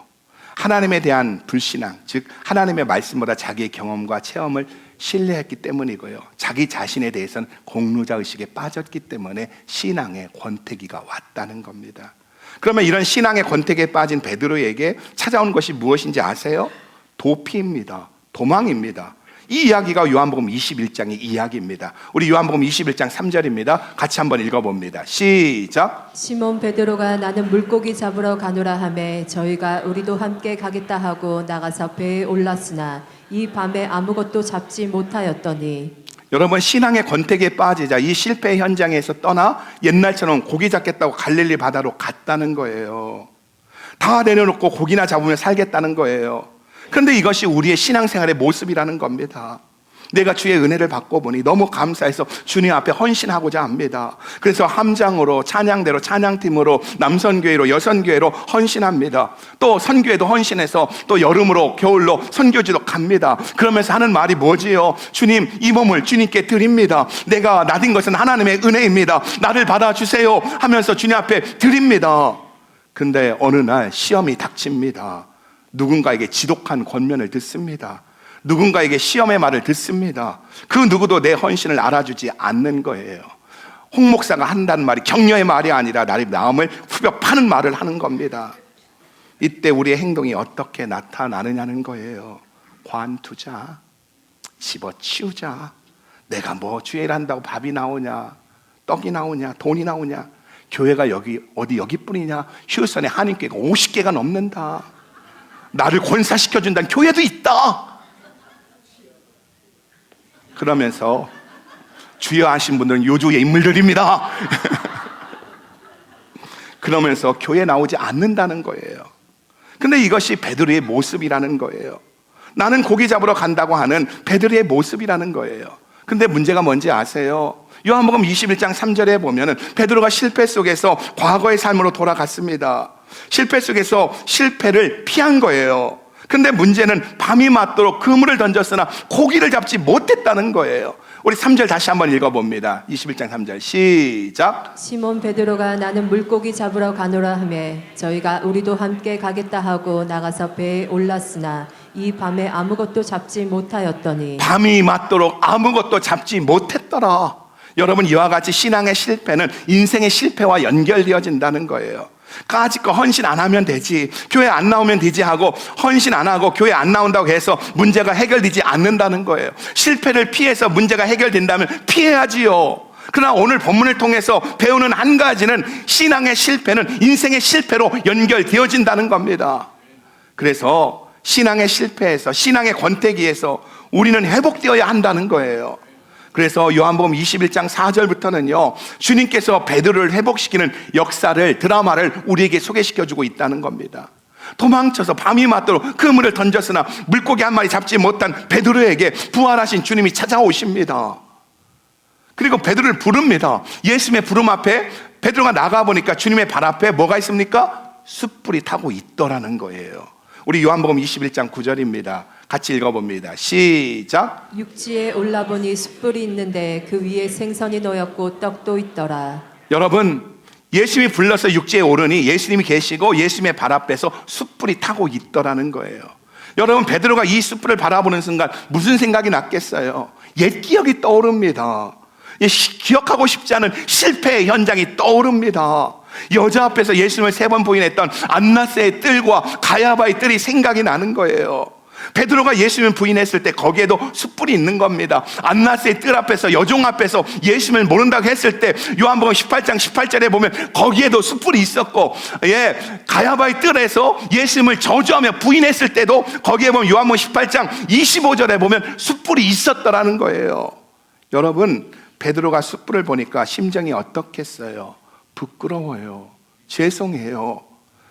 Speaker 1: 하나님에 대한 불신앙, 즉 하나님의 말씀보다 자기의 경험과 체험을 신뢰했기 때문이고요, 자기 자신에 대해서는 공로자의식에 빠졌기 때문에 신앙의 권태기가 왔다는 겁니다. 그러면 이런 신앙의 권태기에 빠진 베드로에게 찾아온 것이 무엇인지 아세요? 도피입니다. 도망입니다. 이 이야기가 요한복음 21장의 이야기입니다. 우리 요한복음 21장 3절입니다. 같이 한번 읽어봅니다. 시작.
Speaker 2: 시몬 베드로가 나는 물고기 잡으러 가노라 하매 저희가 우리도 함께 가겠다 하고 나가서 배에 올랐으나 이 밤에 아무것도 잡지 못하였더니.
Speaker 1: 여러분, 신앙의 권태기에 빠지자 이 실패 현장에서 떠나 옛날처럼 고기 잡겠다고 갈릴리 바다로 갔다는 거예요. 다 내려놓고 고기나 잡으며 살겠다는 거예요. 그런데 이것이 우리의 신앙생활의 모습이라는 겁니다. 내가 주의 은혜를 받고 보니 너무 감사해서 주님 앞에 헌신하고자 합니다. 그래서 함장으로, 찬양대로, 찬양팀으로, 남선교회로, 여선교회로 헌신합니다. 또 선교회도 헌신해서 또 여름으로, 겨울로 선교지도 갑니다. 그러면서 하는 말이 뭐지요? 주님, 이 몸을 주님께 드립니다. 내가 나딘 것은 하나님의 은혜입니다. 나를 받아주세요 하면서 주님 앞에 드립니다. 근데 어느 날 시험이 닥칩니다. 누군가에게 지독한 권면을 듣습니다. 누군가에게 시험의 말을 듣습니다. 그 누구도 내 헌신을 알아주지 않는 거예요. 홍 목사가 한다는 말이 격려의 말이 아니라 나의 마음을 후벼 파는 말을 하는 겁니다. 이때 우리의 행동이 어떻게 나타나느냐는 거예요. 관두자, 집어치우자. 내가 뭐 주일 한다고 밥이 나오냐, 떡이 나오냐, 돈이 나오냐. 교회가 여기뿐이냐. 휴선에 한인교회가 50개가 넘는다. 나를 권사시켜준다는 교회도 있다. 그러면서 주여 하신 분들은 요주의 인물들입니다. 그러면서 교회 나오지 않는다는 거예요. 근데 이것이 베드로의 모습이라는 거예요. 나는 고기 잡으러 간다고 하는 베드로의 모습이라는 거예요. 근데 문제가 뭔지 아세요? 요한복음 21장 3절에 보면은 베드로가 실패 속에서 과거의 삶으로 돌아갔습니다. 실패 속에서 실패를 피한 거예요. 근데 문제는 밤이 맞도록 그물을 던졌으나 고기를 잡지 못했다는 거예요. 우리 3절 다시 한번 읽어봅니다. 21장 3절 시작.
Speaker 2: 시몬 베드로가 나는 물고기 잡으러 가노라 하매 저희가 우리도 함께 가겠다 하고 나가서 배에 올랐으나 이 밤에 아무것도 잡지 못하였더니.
Speaker 1: 밤이 맞도록 아무것도 잡지 못했더라. 여러분, 이와 같이 신앙의 실패는 인생의 실패와 연결되어진다는 거예요. 까짓거 헌신 안 하면 되지, 교회 안 나오면 되지 하고 헌신 안 하고 교회 안 나온다고 해서 문제가 해결되지 않는다는 거예요. 실패를 피해서 문제가 해결된다면 피해야지요. 그러나 오늘 본문을 통해서 배우는 한 가지는 신앙의 실패는 인생의 실패로 연결되어진다는 겁니다. 그래서 신앙의 실패에서, 신앙의 권태기에서 우리는 회복되어야 한다는 거예요. 그래서 요한복음 21장 4절부터는요, 주님께서 베드로를 회복시키는 역사를, 드라마를 우리에게 소개시켜주고 있다는 겁니다. 도망쳐서 밤이 맞도록 그물을 던졌으나 물고기 한 마리 잡지 못한 베드로에게 부활하신 주님이 찾아오십니다. 그리고 베드로를 부릅니다. 예수님의 부름 앞에 베드로가 나가보니까 주님의 발 앞에 뭐가 있습니까? 숯불이 타고 있더라는 거예요. 우리 요한복음 21장 9절입니다. 같이 읽어봅니다. 시작.
Speaker 2: 육지에 올라보니 숯불이 있는데 그 위에 생선이 놓였고 떡도 있더라.
Speaker 1: 여러분, 예수님이 불러서 육지에 오르니 예수님이 계시고 예수님의 발 앞에서 숯불이 타고 있더라는 거예요. 여러분, 베드로가 이 숯불을 바라보는 순간 무슨 생각이 났겠어요? 옛 기억이 떠오릅니다. 기억하고 싶지 않은 실패의 현장이 떠오릅니다. 여자 앞에서 예수님을 3번 부인했던 안나스의 뜰과 가야바의 뜰이 생각이 나는 거예요. 베드로가 예수님을 부인했을 때 거기에도 숯불이 있는 겁니다. 안나스의 뜰 앞에서, 여종 앞에서 예수님을 모른다고 했을 때 요한복음 18장 18절에 보면 거기에도 숯불이 있었고, 가야바의 뜰에서 예수님을 저주하며 부인했을 때도 거기에 보면 요한복음 18장 25절에 보면 숯불이 있었더라는 거예요. 여러분, 베드로가 숯불을 보니까 심정이 어떻겠어요? 부끄러워요. 죄송해요.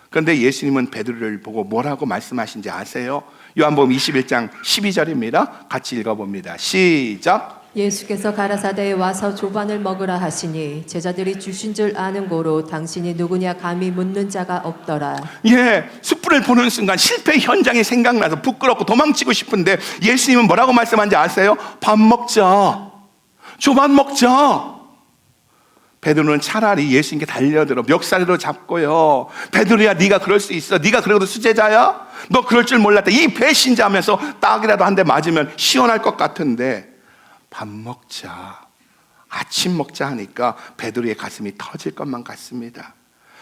Speaker 1: 그런데 예수님은 베드로를 보고 뭐라고 말씀하신지 아세요? 요한복음 21장 12절입니다. 같이 읽어봅니다. 시작.
Speaker 2: 예수께서 가라사대에 와서 조반을 먹으라 하시니 제자들이 주신 줄 아는 고로 당신이 누구냐 감히 묻는 자가 없더라.
Speaker 1: 숯불을 보는 순간 실패 현장이 생각나서 부끄럽고 도망치고 싶은데 예수님은 뭐라고 말씀하는지 아세요? 밥 먹자. 조반 먹자. 베드로는 차라리 예수님께 달려들어 멱살로 잡고요. 베드로야, 네가 그럴 수 있어. 네가 그래도 수제자야? 너 그럴 줄 몰랐다. 이 배신자 하면서 딱이라도 한 대 맞으면 시원할 것 같은데, 밥 먹자, 아침 먹자 하니까 베드로의 가슴이 터질 것만 같습니다.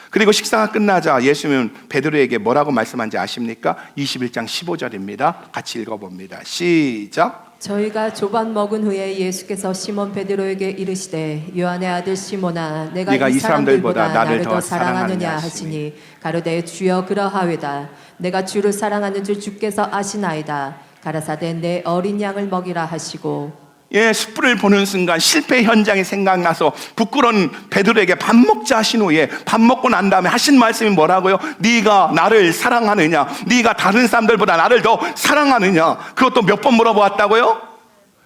Speaker 1: 그리고 식사가 끝나자 예수님은 베드로에게 뭐라고 말씀한지 아십니까? 21장 15절입니다. 같이 읽어봅니다. 시작.
Speaker 2: 저희가 조반 먹은 후에 예수께서 시몬 베드로에게 이르시되 요한의 아들 시몬아 내가 이 사람들보다 나를 더 사랑하느냐 하시니 가로되 주여 그러하외다. 내가 주를 사랑하는 줄 주께서 아시나이다. 가라사대 내 어린 양을 먹이라 하시고.
Speaker 1: 숯불을 보는 순간 실패 현장이 생각나서 부끄러운 베드로에게 밥 먹자 하신 후에 밥 먹고 난 다음에 하신 말씀이 뭐라고요? 네가 나를 사랑하느냐? 네가 다른 사람들보다 나를 더 사랑하느냐? 그것도 몇 번 물어보았다고요?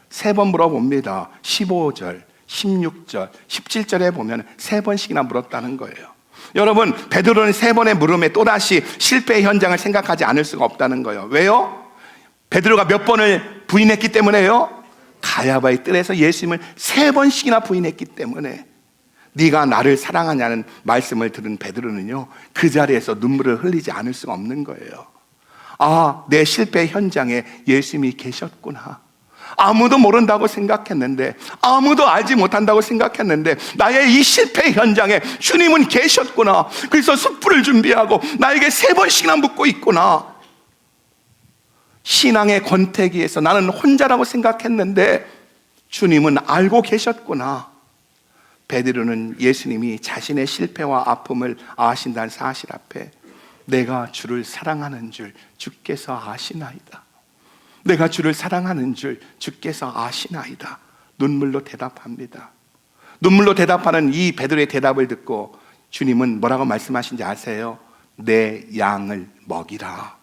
Speaker 1: 3번 물어봅니다. 15절, 16절, 17절에 보면 3번씩이나 물었다는 거예요. 여러분, 베드로는 3번의 물음에 또다시 실패 현장을 생각하지 않을 수가 없다는 거예요. 왜요? 베드로가 몇 번을 부인했기 때문에요? 가야바의 뜰에서 예수님을 3번씩이나 부인했기 때문에. 네가 나를 사랑하냐는 말씀을 들은 베드로는요, 그 자리에서 눈물을 흘리지 않을 수가 없는 거예요. 아, 내 실패 현장에 예수님이 계셨구나. 아무도 모른다고 생각했는데, 아무도 알지 못한다고 생각했는데, 나의 이 실패 현장에 주님은 계셨구나. 그래서 숯불을 준비하고 나에게 3번씩이나 묻고 있구나. 신앙의 권태기에서 나는 혼자라고 생각했는데 주님은 알고 계셨구나. 베드로는 예수님이 자신의 실패와 아픔을 아신다는 사실 앞에 내가 주를 사랑하는 줄 주께서 아시나이다. 내가 주를 사랑하는 줄 주께서 아시나이다. 눈물로 대답합니다. 눈물로 대답하는 이 베드로의 대답을 듣고 주님은 뭐라고 말씀하신지 아세요? 내 양을 먹이라.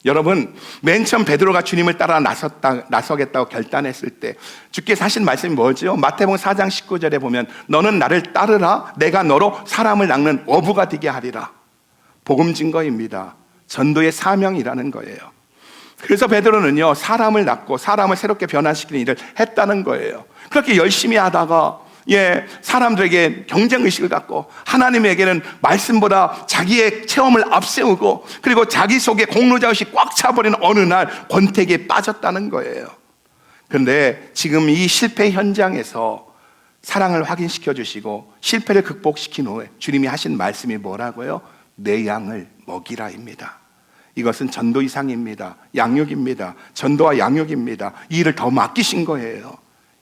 Speaker 1: 여러분, 맨 처음 베드로가 주님을 따라 나서겠다고 결단했을 때 주께서 하신 말씀이 뭐죠? 마태복음 4장 19절에 보면 너는 나를 따르라. 내가 너로 사람을 낚는 어부가 되게 하리라. 복음 증거입니다. 전도의 사명이라는 거예요. 그래서 베드로는요, 사람을 낚고 사람을 새롭게 변화시키는 일을 했다는 거예요. 그렇게 열심히 하다가 사람들에게 경쟁의식을 갖고 하나님에게는 말씀보다 자기의 체험을 앞세우고 그리고 자기 속에 공로자의식이 꽉 차버리는 어느 날 권태기에 빠졌다는 거예요. 그런데 지금 이 실패 현장에서 사랑을 확인시켜 주시고 실패를 극복시킨 후에 주님이 하신 말씀이 뭐라고요? 내 양을 먹이라입니다. 이것은 전도 이상입니다. 양육입니다. 전도와 양육입니다. 이 일을 더 맡기신 거예요.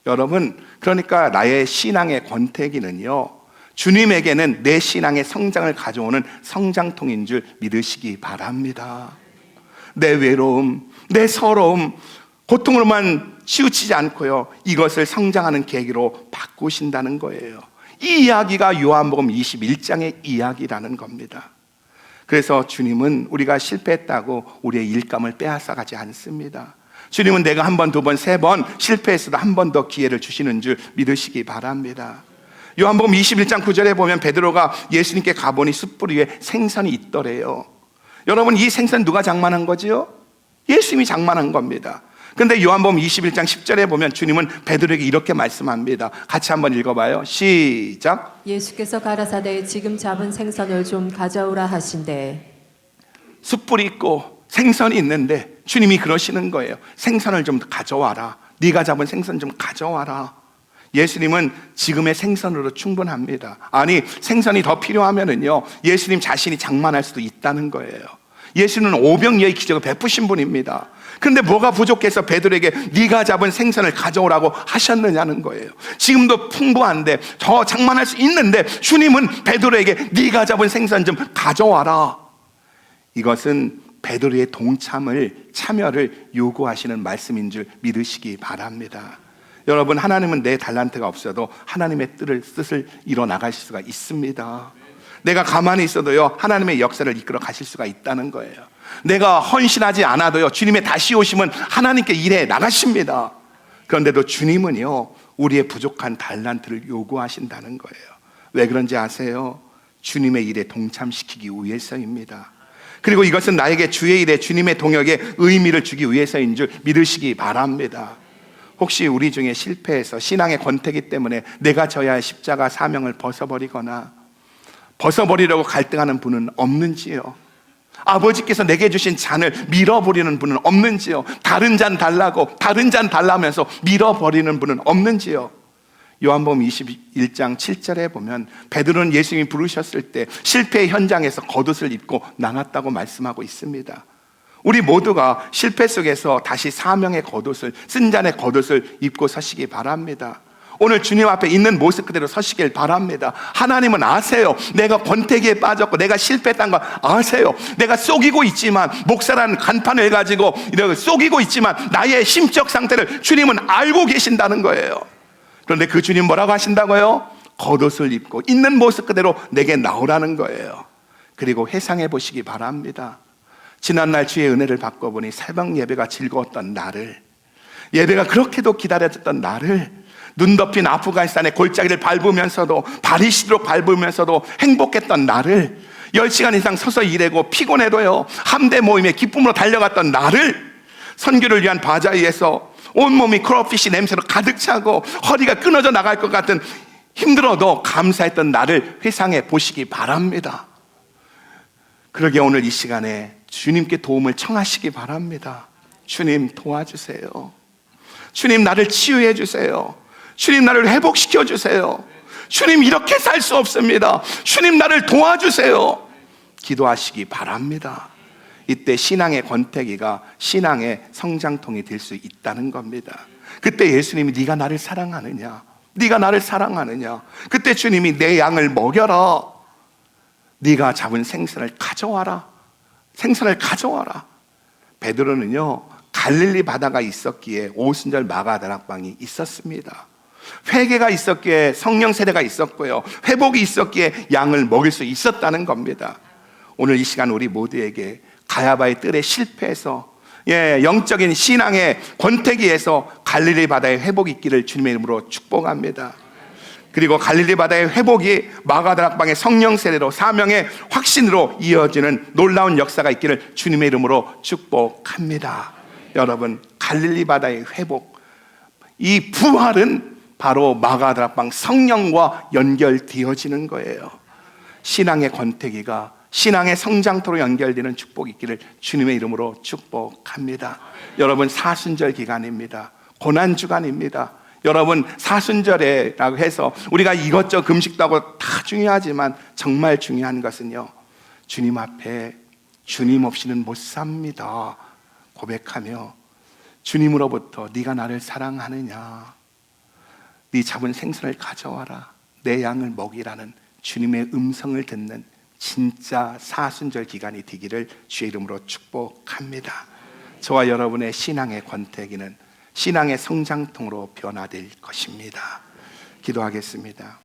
Speaker 1: 여러분, 그러니까 나의 신앙의 권태기는요, 주님에게는 내 신앙의 성장을 가져오는 성장통인 줄 믿으시기 바랍니다. 내 외로움, 내 서러움, 고통으로만 치우치지 않고요, 이것을 성장하는 계기로 바꾸신다는 거예요. 이 이야기가 요한복음 21장의 이야기라는 겁니다. 그래서 주님은 우리가 실패했다고 우리의 일감을 빼앗아가지 않습니다. 주님은 내가 한 번, 두 번, 3번 실패했어도 한 번 더 기회를 주시는 줄 믿으시기 바랍니다. 요한복음 21장 9절에 보면 베드로가 예수님께 가보니 숯불 위에 생선이 있더래요. 여러분, 이 생선 누가 장만한 거지요? 예수님이 장만한 겁니다. 그런데 요한복음 21장 10절에 보면 주님은 베드로에게 이렇게 말씀합니다. 같이 한번 읽어봐요. 시작.
Speaker 2: 예수께서 가라사대 지금 잡은 생선을 좀 가져오라 하신대.
Speaker 1: 숯불이 있고 생선이 있는데 주님이 그러시는 거예요. 생선을 좀 가져와라. 네가 잡은 생선 좀 가져와라. 예수님은 지금의 생선으로 충분합니다. 아니, 생선이 더 필요하면은요, 예수님 자신이 장만할 수도 있다는 거예요. 예수는 오병이어의 기적을 베푸신 분입니다. 그런데 뭐가 부족해서 베드로에게 네가 잡은 생선을 가져오라고 하셨느냐는 거예요. 지금도 풍부한데 더 장만할 수 있는데 주님은 베드로에게 네가 잡은 생선 좀 가져와라. 이것은 베드로의 참여를 요구하시는 말씀인 줄 믿으시기 바랍니다. 여러분, 하나님은 내 달란트가 없어도 하나님의 뜻을 이뤄 나가실 수가 있습니다. 내가 가만히 있어도요, 하나님의 역사를 이끌어 가실 수가 있다는 거예요. 내가 헌신하지 않아도요, 주님의 다시 오심은 하나님께 일해 나가십니다. 그런데도 주님은요, 우리의 부족한 달란트를 요구하신다는 거예요. 왜 그런지 아세요? 주님의 일에 동참시키기 위해서입니다. 그리고 이것은 나에게 주의 일에 주님의 동역에 의미를 주기 위해서인 줄 믿으시기 바랍니다. 혹시 우리 중에 실패해서 신앙의 권태기 때문에 내가 져야 할 십자가 사명을 벗어버리거나 벗어버리려고 갈등하는 분은 없는지요? 아버지께서 내게 주신 잔을 밀어버리는 분은 없는지요? 다른 잔 달라고 다른 잔 달라면서 밀어버리는 분은 없는지요? 요한복음 21장 7절에 보면 베드로는 예수님이 부르셨을 때 실패의 현장에서 겉옷을 입고 나갔다고 말씀하고 있습니다. 우리 모두가 실패 속에서 다시 사명의 겉옷을, 쓴 잔의 겉옷을 입고 서시기 바랍니다. 오늘 주님 앞에 있는 모습 그대로 서시길 바랍니다. 하나님은 아세요. 내가 권태기에 빠졌고 내가 실패했다는 걸 아세요. 내가 속이고 있지만, 목사라는 간판을 가지고 이렇게 속이고 있지만 나의 심적 상태를 주님은 알고 계신다는 거예요. 그런데 그 주님 뭐라고 하신다고요? 겉옷을 입고 있는 모습 그대로 내게 나오라는 거예요. 그리고 회상해 보시기 바랍니다. 지난날 주의 은혜를 받고 보니 새벽 예배가 즐거웠던 나를, 예배가 그렇게도 기다려졌던 나를, 눈 덮인 아프가니스탄의 골짜기를 밟으면서도, 발이 시도록 밟으면서도 행복했던 나를, 10시간 이상 서서 일하고 피곤해도요 함대 모임에 기쁨으로 달려갔던 나를, 선교를 위한 바자 위에서 온몸이 크로피시 냄새로 가득 차고 허리가 끊어져 나갈 것 같은 힘들어도 감사했던 나를 회상해 보시기 바랍니다. 그러게 오늘 이 시간에 주님께 도움을 청하시기 바랍니다. 주님 도와주세요. 주님 나를 치유해 주세요. 주님 나를 회복시켜 주세요. 주님 이렇게 살 수 없습니다. 주님 나를 도와주세요. 기도하시기 바랍니다. 이때 신앙의 권태기가 신앙의 성장통이 될 수 있다는 겁니다. 그때 예수님이 네가 나를 사랑하느냐, 네가 나를 사랑하느냐, 그때 주님이 내 양을 먹여라, 네가 잡은 생선을 가져와라, 생선을 가져와라. 베드로는요 갈릴리 바다가 있었기에 오순절 마가다락방이 있었습니다. 회개가 있었기에 성령 세례가 있었고요, 회복이 있었기에 양을 먹일 수 있었다는 겁니다. 오늘 이 시간 우리 모두에게 가야바의 뜰에 실패해서 영적인 신앙의 권태기에서 갈릴리 바다의 회복이 있기를 주님의 이름으로 축복합니다. 그리고 갈릴리 바다의 회복이 마가다락방의 성령 세례로 사명의 확신으로 이어지는 놀라운 역사가 있기를 주님의 이름으로 축복합니다. 여러분, 갈릴리 바다의 회복, 이 부활은 바로 마가다락방 성령과 연결되어지는 거예요. 신앙의 권태기가 신앙의 성장토로 연결되는 축복이 있기를 주님의 이름으로 축복합니다. 여러분, 사순절 기간입니다. 고난주간입니다. 여러분, 사순절에라고 해서 우리가 이것저것 금식도 하고 다 중요하지만 정말 중요한 것은요, 주님 앞에 주님 없이는 못 삽니다 고백하며 주님으로부터 네가 나를 사랑하느냐, 네 잡은 생선을 가져와라, 내 양을 먹이라는 주님의 음성을 듣는 진짜 사순절 기간이 되기를 주의 이름으로 축복합니다. 저와 여러분의 신앙의 권태기는 신앙의 성장통으로 변화될 것입니다. 기도하겠습니다.